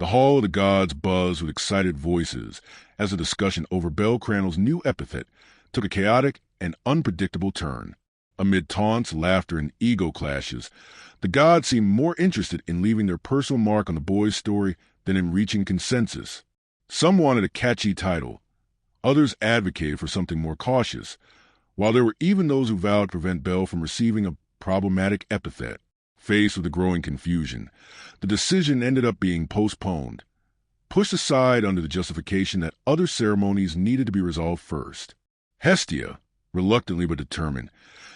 The Hall of the Gods buzzed with excited voices as the discussion over Bel Crandall's new epithet took a chaotic and unpredictable turn. Amid taunts, laughter, and ego clashes, the gods seemed more interested in leaving their personal mark on the boys' story than in reaching consensus. Some wanted a catchy title. Others advocated for something more cautious, while there were even those who vowed to prevent Bel from receiving a problematic epithet. Faced with the growing confusion, the decision ended up being postponed, pushed aside under the justification that other ceremonies needed to be resolved first. Hestia, reluctantly but determined,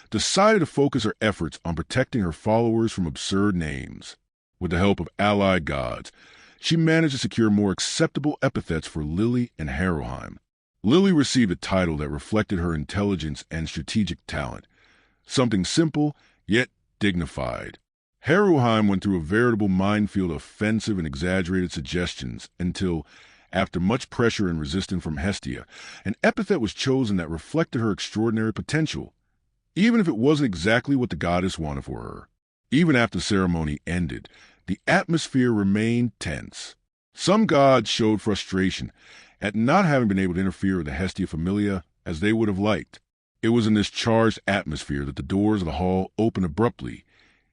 decided to focus her efforts on protecting her followers from absurd names. With the help of allied gods, she managed to secure more acceptable epithets for Lily and Haroheim. Lily received a title that reflected her intelligence and strategic talent, something simple yet dignified. Haroheim went through a veritable minefield of offensive and exaggerated suggestions until, after much pressure and resistance from Hestia, an epithet was chosen that reflected her extraordinary potential, even if it wasn't exactly what the goddess wanted for her. Even after the ceremony ended, the atmosphere remained tense. Some gods showed frustration at not having been able to interfere with the Hestia Familia as they would have liked. It was in this charged atmosphere that the doors of the hall opened abruptly,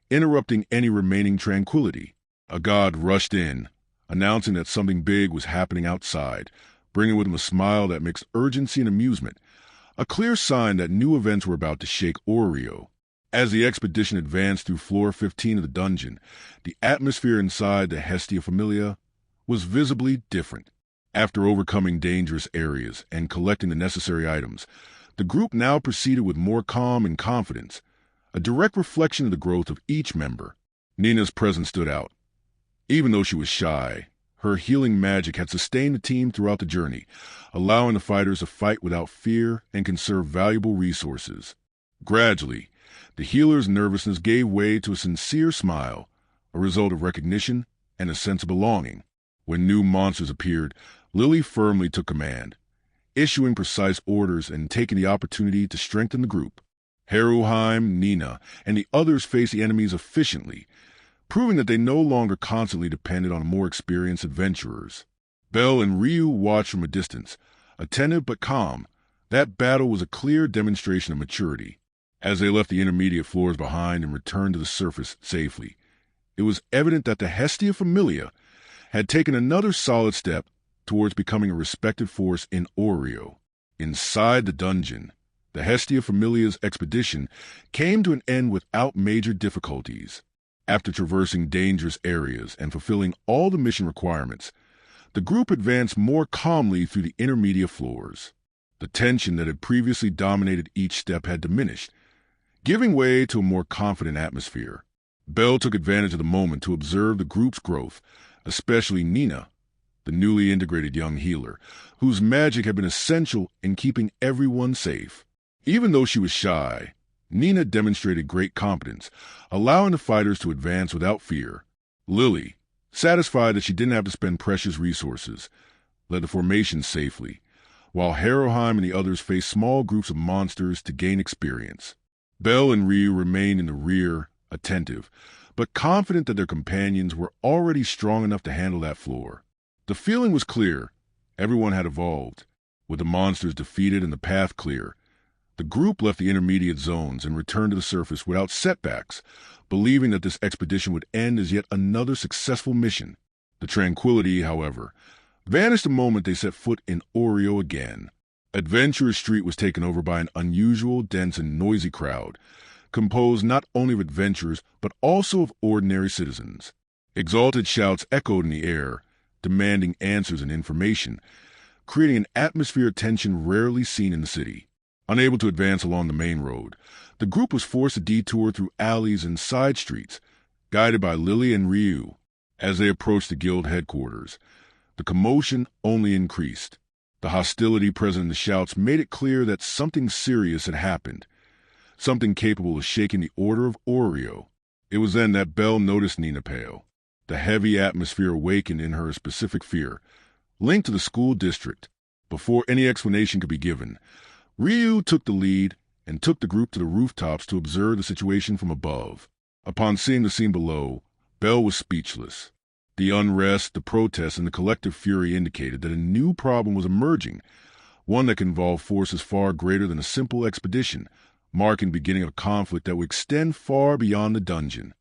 interrupting any remaining tranquility. A god rushed in, announcing that something big was happening outside, bringing with him a smile that mixed urgency and amusement, a clear sign that new events were about to shake Orário. As the expedition advanced through floor 15 of the dungeon, the atmosphere inside the Hestia Familia was visibly different. After overcoming dangerous areas and collecting the necessary items, the group now proceeded with more calm and confidence, a direct reflection of the growth of each member. Nina's presence stood out. Even though she was shy, her healing magic had sustained the team throughout the journey, allowing the fighters to fight without fear and conserve valuable resources. Gradually, the healer's nervousness gave way to a sincere smile, a result of recognition and a sense of belonging. When new monsters appeared, Lily firmly took command, issuing precise orders and taking the opportunity to strengthen the group. Haroheim, Nina, and the others faced the enemies efficiently, proving that they no longer constantly depended on more experienced adventurers. Bel and Ryu watched from a distance, attentive but calm. That battle was a clear demonstration of maturity. As they left the intermediate floors behind and returned to the surface safely, it was evident that the Hestia Familia had taken another solid step towards becoming a respected force in Orário. Inside the dungeon, the Hestia Familia's expedition came to an end without major difficulties. After traversing dangerous areas and fulfilling all the mission requirements, the group advanced more calmly through the intermediate floors. The tension that had previously dominated each step had diminished, giving way to a more confident atmosphere. Bel took advantage of the moment to observe the group's growth, especially Nina, the newly integrated young healer, whose magic had been essential in keeping everyone safe. Even though she was shy, Nina demonstrated great competence, allowing the fighters to advance without fear. Lily, satisfied that she didn't have to spend precious resources, led the formation safely, while Haroheim and the others faced small groups of monsters to gain experience. Bel and Ryu remained in the rear, attentive, but confident that their companions were already strong enough to handle that floor. The feeling was clear. Everyone had evolved. With the monsters defeated and the path clear, the group left the intermediate zones and returned to the surface without setbacks, believing that this expedition would end as yet another successful mission. The tranquility, however, vanished the moment they set foot in Orário again. Adventurers Street was taken over by an unusual, dense, and noisy crowd, composed not only of adventurers but also of ordinary citizens. Exalted shouts echoed in the air, demanding answers and information, creating an atmosphere of tension rarely seen in the city. Unable to advance along the main road, the group was forced to detour through alleys and side streets, guided by Lily and Ryu. As they approached the guild headquarters, the commotion only increased. The hostility present in the shouts made it clear that something serious had happened, something capable of shaking the order of Orário. It was then that Bel noticed Nina pale. The heavy atmosphere awakened in her a specific fear, linked to the school district. Before any explanation could be given, Ryu took the lead and took the group to the rooftops to observe the situation from above. Upon seeing the scene below, Bel was speechless. The unrest, the protests, and the collective fury indicated that a new problem was emerging, one that could involve forces far greater than a simple expedition, marking the beginning of a conflict that would extend far beyond the dungeon.